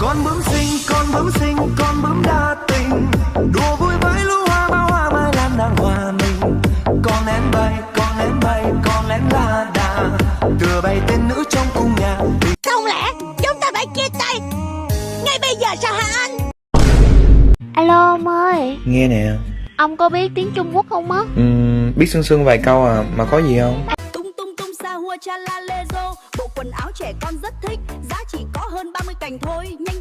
Con bướm xinh, con bướm đa tình, đùa vui với lũ hoa bao hoa mai lan đang hòa mình. Con én bay, con lén la đà, tựa bay tên nữ trong cung nhà. Không lẽ chúng ta phải chia tay ngay bây giờ sao hả anh? Alo ông ơi, Nghe nè. ông có biết tiếng Trung Quốc không á? Biết sương sương vài câu à, mà có gì không? Tung tung tung sa hua cha la lê rô, bộ quần áo trẻ con rất thích, giá chỉ có hơn 30 cành thôi. Nhanh